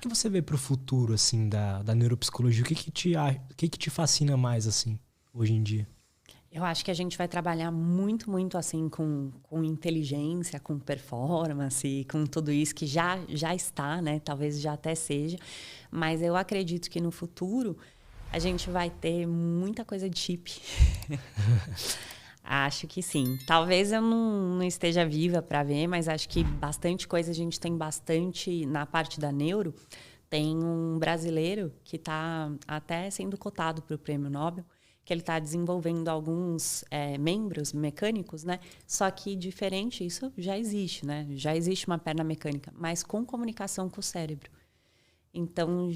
que você vê pro futuro, assim, da neuropsicologia? O que te fascina mais, assim, hoje em dia? Eu acho que a gente vai trabalhar muito, muito assim com inteligência, com performance, com tudo isso que já está, né? Talvez já até seja. Mas eu acredito que no futuro a gente vai ter muita coisa de chip. Acho que sim. Talvez eu não esteja viva para ver, mas acho que bastante coisa a gente tem bastante na parte da neuro. Tem um brasileiro que está até sendo cotado para o Prêmio Nobel, que ele está desenvolvendo alguns membros mecânicos, né? Só que diferente, isso já existe, né? Já existe uma perna mecânica, mas com comunicação com o cérebro. Então,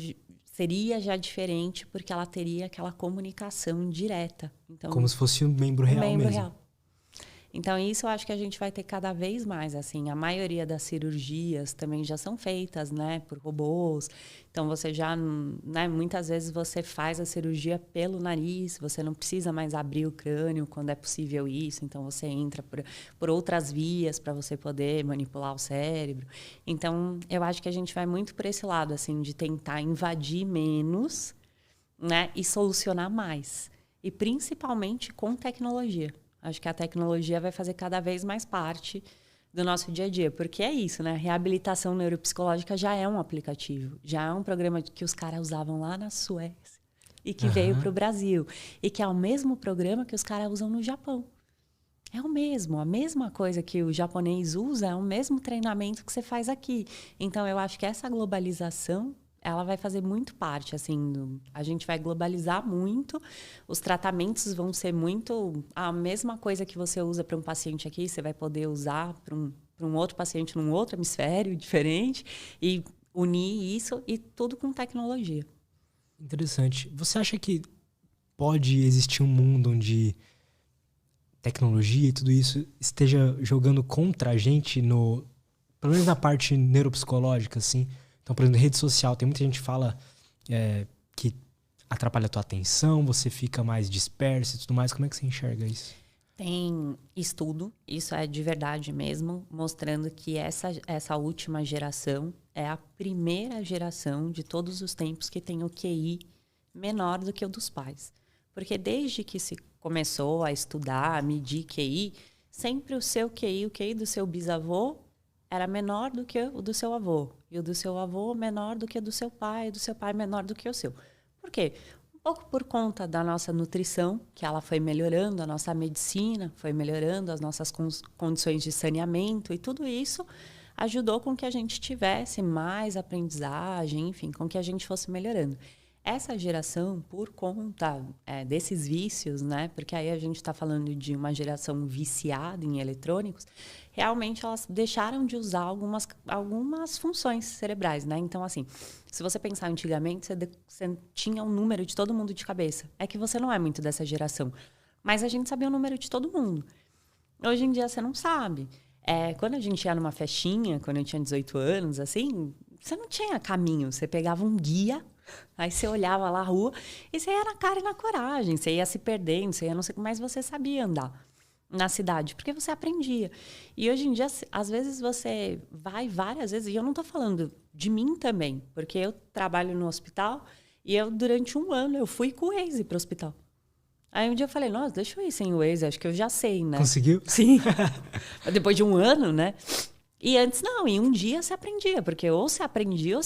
seria já diferente porque ela teria aquela comunicação direta. Então, Como se fosse um membro real mesmo. Real. Então, isso eu acho que a gente vai ter cada vez mais, assim. A maioria das cirurgias também já são feitas, né, por robôs. Então, você já, né, muitas vezes você faz a cirurgia pelo nariz, você não precisa mais abrir o crânio quando é possível isso. Então, você entra por outras vias para você poder manipular o cérebro. Então, eu acho que a gente vai muito por esse lado, assim, de tentar invadir menos, né, e solucionar mais. E principalmente com tecnologia. Acho que a tecnologia vai fazer cada vez mais parte do nosso dia a dia. Porque é isso, né? Reabilitação neuropsicológica já é um aplicativo. Já é um programa que os caras usavam lá na Suécia. E que veio para o Brasil. E que é o mesmo programa que os caras usam no Japão. É o mesmo. A mesma coisa que o japonês usa é o mesmo treinamento que você faz aqui. Então, eu acho que essa globalização ela vai fazer muito parte, assim, a gente vai globalizar muito, os tratamentos vão ser muito a mesma coisa que você usa para um paciente aqui, você vai poder usar para um outro paciente num outro hemisfério diferente e unir isso e tudo com tecnologia. Interessante. Você acha que pode existir um mundo onde tecnologia e tudo isso esteja jogando contra a gente pelo menos na parte neuropsicológica, assim? Então, por exemplo, rede social, tem muita gente que fala que atrapalha a tua atenção, você fica mais disperso e tudo mais. Como é que você enxerga isso? Tem estudo, isso é de verdade mesmo, mostrando que essa última geração é a primeira geração de todos os tempos que tem o QI menor do que o dos pais. Porque desde que se começou a estudar, a medir QI, sempre o seu QI, o QI do seu bisavô, era menor do que o do seu avô. E o do seu avô menor do que o do seu pai. E do seu pai menor do que o seu. Por quê? Um pouco por conta da nossa nutrição, que ela foi melhorando, a nossa medicina foi melhorando, as nossas condições de saneamento. E tudo isso ajudou com que a gente tivesse mais aprendizagem, enfim, com que a gente fosse melhorando. Essa geração, por conta desses vícios, né? Porque aí a gente está falando de uma geração viciada em eletrônicos, realmente elas deixaram de usar algumas funções cerebrais, né? Então, assim, se você pensar antigamente, você tinha um número de todo mundo de cabeça. É que você não é muito dessa geração. Mas a gente sabia o número de todo mundo. Hoje em dia, você não sabe. Quando a gente ia numa festinha, quando eu tinha 18 anos, assim, você não tinha caminho. Você pegava um guia, aí você olhava lá a rua e você ia na cara e na coragem. Você ia se perdendo, você ia não sei como, mas você sabia andar na cidade, porque você aprendia. E hoje em dia, às vezes você vai várias vezes, e eu não estou falando de mim também, porque eu trabalho no hospital e durante um ano, eu fui com o Waze para o hospital. Aí um dia eu falei, nossa, deixa eu ir sem o Waze, acho que eu já sei, né? Conseguiu? Sim. Depois de um ano, né? E antes não, em um dia você aprendia, porque ou você aprendia,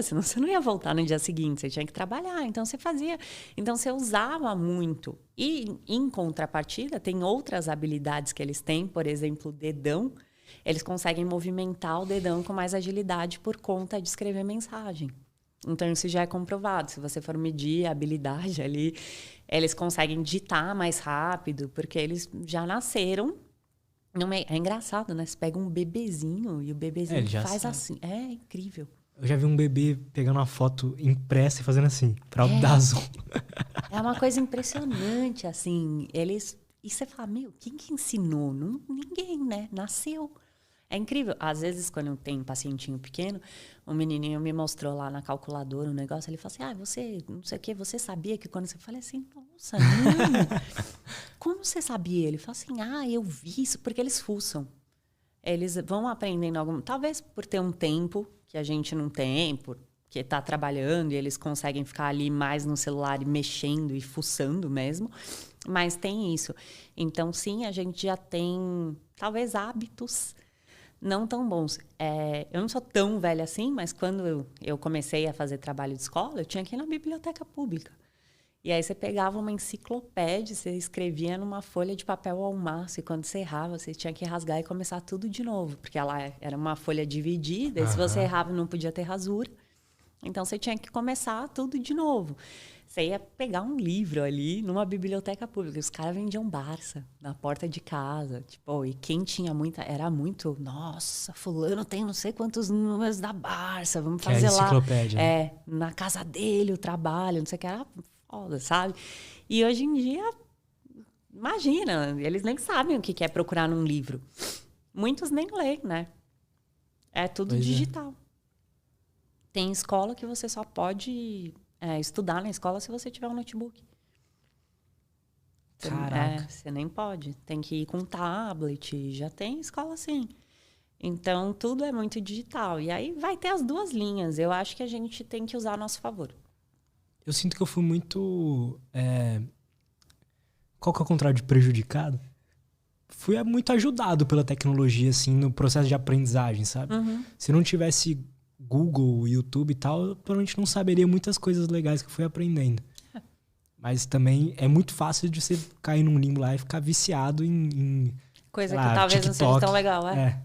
senão você não ia voltar no dia seguinte, você tinha que trabalhar, então você fazia, então você usava muito. E em contrapartida, tem outras habilidades que eles têm, por exemplo, o dedão, eles conseguem movimentar o dedão com mais agilidade por conta de escrever mensagem. Então isso já é comprovado, se você for medir a habilidade ali, eles conseguem digitar mais rápido, porque eles já nasceram. É engraçado, né? Você pega um bebezinho e o bebezinho faz sabe. Assim. É incrível. Eu já vi um bebê pegando uma foto impressa e fazendo assim, pra dar zoom. É uma coisa impressionante, assim. E você fala, quem que ensinou? Ninguém, né? Nasceu. É incrível. Às vezes, quando eu tenho um pacientinho pequeno, um menininho me mostrou lá na calculadora um negócio, ele fala assim, você, não sei o quê, você sabia que quando você... Eu falei assim, nossa, não. Como você sabia? Ele fala assim, eu vi isso, porque eles fuçam. Eles vão aprendendo talvez por ter um tempo que a gente não tem, por que está trabalhando e eles conseguem ficar ali mais no celular e mexendo e fuçando mesmo. Mas tem isso. Então, sim, a gente já tem, talvez, hábitos não tão bons. Eu não sou tão velha assim, mas quando eu comecei a fazer trabalho de escola, eu tinha que ir na biblioteca pública. E aí você pegava uma enciclopédia, você escrevia numa folha de papel ao maço, e quando você errava, você tinha que rasgar e começar tudo de novo, porque ela era uma folha dividida, e se você errava não podia ter rasura. Então você tinha que começar tudo de novo. Você ia pegar um livro ali numa biblioteca pública. Os caras vendiam Barça na porta de casa. Tipo, e quem tinha muita... Era muito... Nossa, fulano tem não sei quantos números da Barça. Vamos fazer é a enciclopédia, lá... né? na casa dele, o trabalho, não sei o que. Era foda, sabe? E hoje em dia... Imagina, eles nem sabem o que é procurar num livro. Muitos nem leem, né? É tudo digital. Tem escola que você só pode estudar na escola se você tiver um notebook. Caraca. Você nem pode. Tem que ir com tablet. Já tem escola assim. Então, tudo é muito digital. E aí vai ter as duas linhas. Eu acho que a gente tem que usar a nosso favor. Eu sinto que eu fui muito... Qual que é o contrário de prejudicado? Fui muito ajudado pela tecnologia, assim, no processo de aprendizagem, sabe? Uhum. Se não tivesse Google, YouTube e tal, eu provavelmente não saberia muitas coisas legais que eu fui aprendendo. Mas também é muito fácil de você cair num limbo lá e ficar viciado em coisa lá, que talvez TikTok. não seja tão legal, É.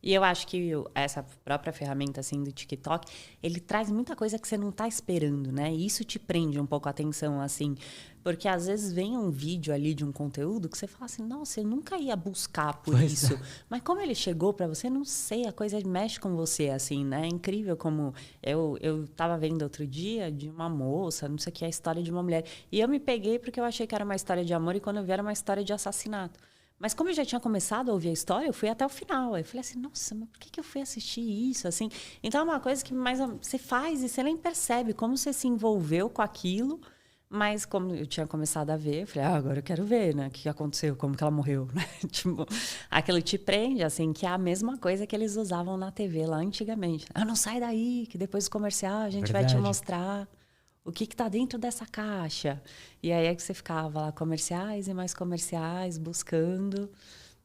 E eu acho que essa própria ferramenta assim do TikTok, ele traz muita coisa que você não está esperando, né? E isso te prende um pouco a atenção, assim. Porque às vezes vem um vídeo ali de um conteúdo que você fala assim, nossa, eu nunca ia buscar por isso. Mas como ele chegou para você, não sei, a coisa mexe com você, assim, né? É incrível como... Eu tava vendo outro dia de uma moça, não sei o que, a história de uma mulher. E eu me peguei porque eu achei que era uma história de amor e quando eu vi era uma história de assassinato. Mas como eu já tinha começado a ouvir a história, eu fui até o final. Aí eu falei assim, nossa, mas por que eu fui assistir isso? Assim, então é uma coisa que mais você faz e você nem percebe como você se envolveu com aquilo. Mas como eu tinha começado a ver, eu falei, agora eu quero ver, né? O que aconteceu, como que ela morreu, né? Tipo, aquilo te prende, assim, que é a mesma coisa que eles usavam na TV lá antigamente. Não sai daí, que depois do comercial a gente vai te mostrar o que está dentro dessa caixa. E aí é que você ficava lá, comerciais e mais comerciais, buscando,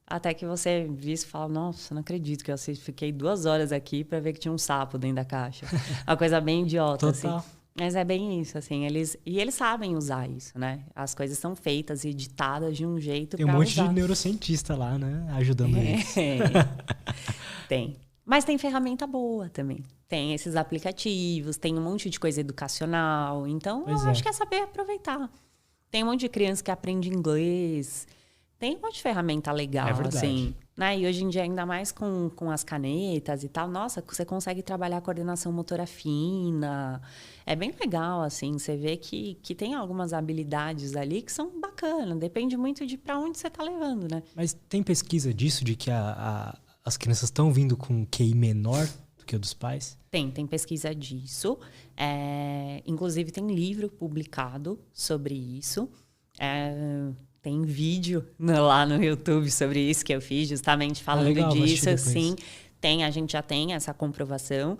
até que você visse e fala, nossa, não acredito que eu fiquei 2 horas aqui para ver que tinha um sapo dentro da caixa. Uma coisa bem idiota, Total. assim. Mas é bem isso, assim. Eles sabem usar isso, né? As coisas são feitas e editadas de um jeito para usar. Tem um monte de neurocientista lá, né? Ajudando eles. Tem. Mas tem ferramenta boa também. Tem esses aplicativos, tem um monte de coisa educacional. Então, acho que é saber aproveitar. Tem um monte de criança que aprende inglês. Tem um monte de ferramenta legal, assim. Né? E hoje em dia, ainda mais com as canetas e tal, nossa, você consegue trabalhar coordenação motora fina. É bem legal, assim. Você vê que tem algumas habilidades ali que são bacanas. Depende muito de para onde você está levando, né? Mas tem pesquisa disso, de que as crianças estão vindo com QI menor do que o dos pais? Tem pesquisa disso. Inclusive, tem livro publicado sobre isso. Tem vídeo lá no YouTube sobre isso que eu fiz, justamente falando disso. Sim, a gente já tem essa comprovação.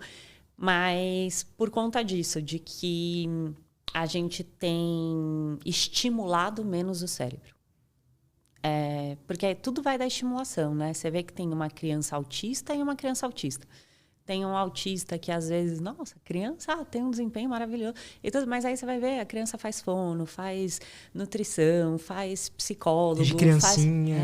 Mas por conta disso, de que a gente tem estimulado menos o cérebro. Porque tudo vai da estimulação, né? Você vê que tem uma criança autista e uma criança autista. Tem um autista que, às vezes, nossa, a criança tem um desempenho maravilhoso. E tudo, mas aí você vai ver, a criança faz fono, faz nutrição, faz psicólogo. Desde criancinha.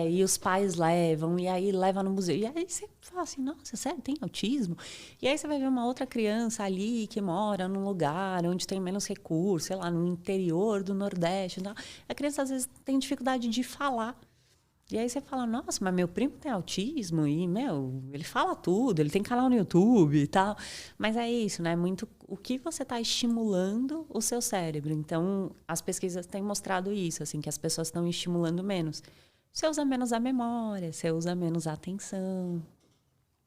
E os pais levam, e aí leva no museu. E aí você fala assim, nossa, sério, tem autismo? E aí você vai ver uma outra criança ali que mora num lugar onde tem menos recursos, sei lá, no interior do Nordeste. Não. A criança, às vezes, tem dificuldade de falar. E aí você fala, nossa, mas meu primo tem autismo e, ele fala tudo, ele tem canal no YouTube e tal. Mas é isso, né? Muito o que você está estimulando o seu cérebro. Então, as pesquisas têm mostrado isso, assim, que as pessoas estão estimulando menos. Você usa menos a memória, você usa menos a atenção.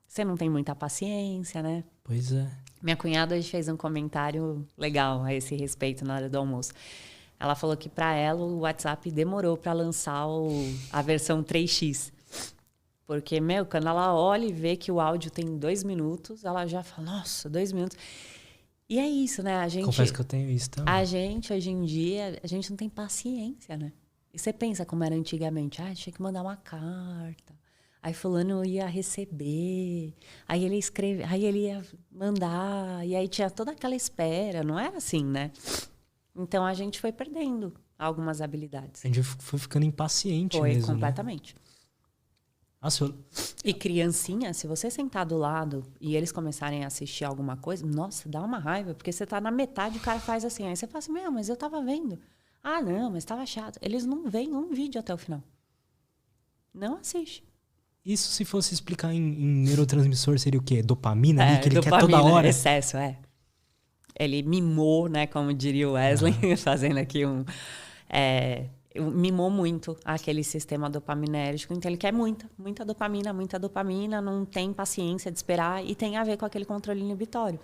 Você não tem muita paciência, né? Pois é. Minha cunhada fez um comentário legal a esse respeito na hora do almoço. Ela falou que para ela o WhatsApp demorou para lançar a versão 3x. Porque, quando ela olha e vê que o áudio tem 2 minutos, ela já fala, nossa, 2 minutos. E é isso, né? Confesso que eu tenho isso também. A gente, hoje em dia, a gente não tem paciência, né? E você pensa como era antigamente. Tinha que mandar uma carta. Aí fulano ia receber. Aí ele aí ele ia mandar. E aí tinha toda aquela espera. Não era assim, né? Então a gente foi perdendo algumas habilidades. A gente foi ficando impaciente mesmo. Foi, completamente. Né? Nossa, E criancinha, se você sentar do lado e eles começarem a assistir alguma coisa, nossa, dá uma raiva, porque você tá na metade e o cara faz assim. Aí você fala assim, mas eu tava vendo. Ah, não, mas tava chato. Eles não veem um vídeo até o final. Não assiste. Isso se fosse explicar em neurotransmissor, seria o quê? Dopamina? Que ele dopamina, quer toda hora? Excesso, Ele mimou, né, como diria o Wesley, fazendo aqui mimou muito aquele sistema dopaminérgico. Então, ele quer muita dopamina, não tem paciência de esperar e tem a ver com aquele controle inibitório.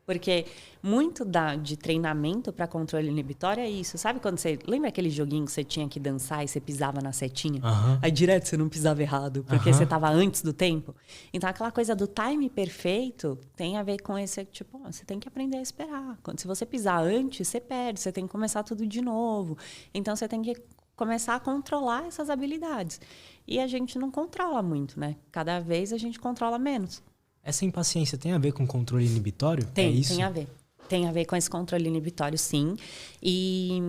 Porque muito de treinamento para controle inibitório é isso. Sabe quando você... Lembra aquele joguinho que você tinha que dançar e você pisava na setinha? Aí direto você não pisava errado, porque você estava antes do tempo. Então, aquela coisa do time perfeito tem a ver com esse... Tipo, você tem que aprender a esperar. Se você pisar antes, você perde. Você tem que começar tudo de novo. Então, você tem que começar a controlar essas habilidades. E a gente não controla muito, né? Cada vez a gente controla menos. Essa impaciência tem a ver com controle inibitório? Tem a ver. Tem a ver com esse controle inibitório, sim. E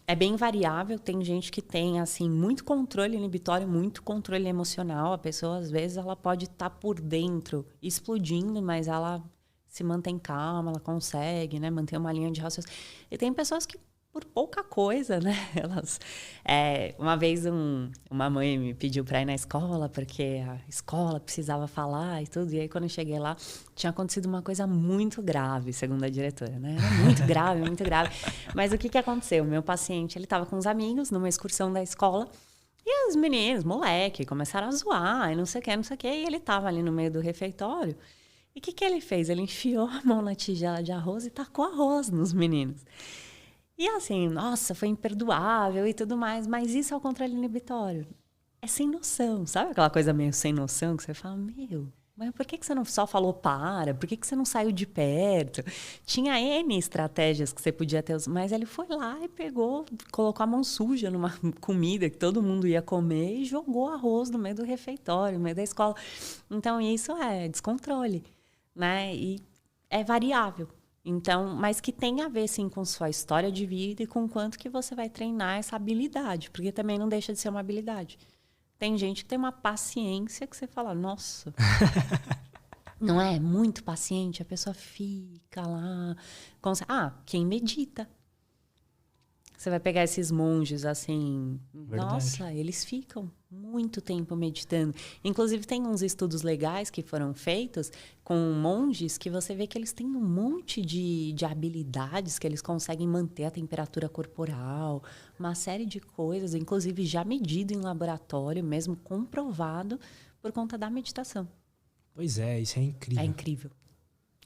é bem variável. Tem gente que tem, assim, muito controle inibitório, muito controle emocional. A pessoa, às vezes, ela pode estar por dentro explodindo, mas ela se mantém calma, ela consegue, né, manter uma linha de raciocínio. E tem pessoas que, por pouca coisa, né? Elas, uma vez uma mãe me pediu para ir na escola, porque a escola precisava falar e tudo. E aí, quando eu cheguei lá, tinha acontecido uma coisa muito grave, segundo a diretora, né? Era muito grave, muito grave. Mas o que aconteceu? O meu paciente, ele estava com os amigos numa excursão da escola. E os meninos, moleque, começaram a zoar e não sei o que. E ele estava ali no meio do refeitório. E o que ele fez? Ele enfiou a mão na tigela de arroz e tacou arroz nos meninos. E assim, nossa, foi imperdoável e tudo mais, mas isso é o controle inibitório. É sem noção, sabe aquela coisa meio sem noção que você fala, mas por que você não só falou para? Por que você não saiu de perto? Tinha N estratégias que você podia ter, mas ele foi lá e pegou, colocou a mão suja numa comida que todo mundo ia comer e jogou arroz no meio do refeitório, no meio da escola. Então, isso é descontrole, né? E é variável. Então, mas que tem a ver, sim, com sua história de vida e com quanto que você vai treinar essa habilidade. Porque também não deixa de ser uma habilidade. Tem gente que tem uma paciência que você fala, nossa, não é? Muito paciente. A pessoa fica lá. Quem medita. Você vai pegar esses monges, assim... Verdade. Nossa, eles ficam muito tempo meditando. Inclusive, tem uns estudos legais que foram feitos com monges que você vê que eles têm um monte de habilidades, que eles conseguem manter a temperatura corporal, uma série de coisas, inclusive já medido em laboratório, mesmo comprovado, por conta da meditação. Pois é, isso é incrível. É incrível.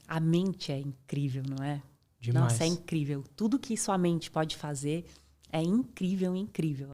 A mente é incrível, não é? Demais. Nossa, é incrível. Tudo que sua mente pode fazer é incrível, incrível.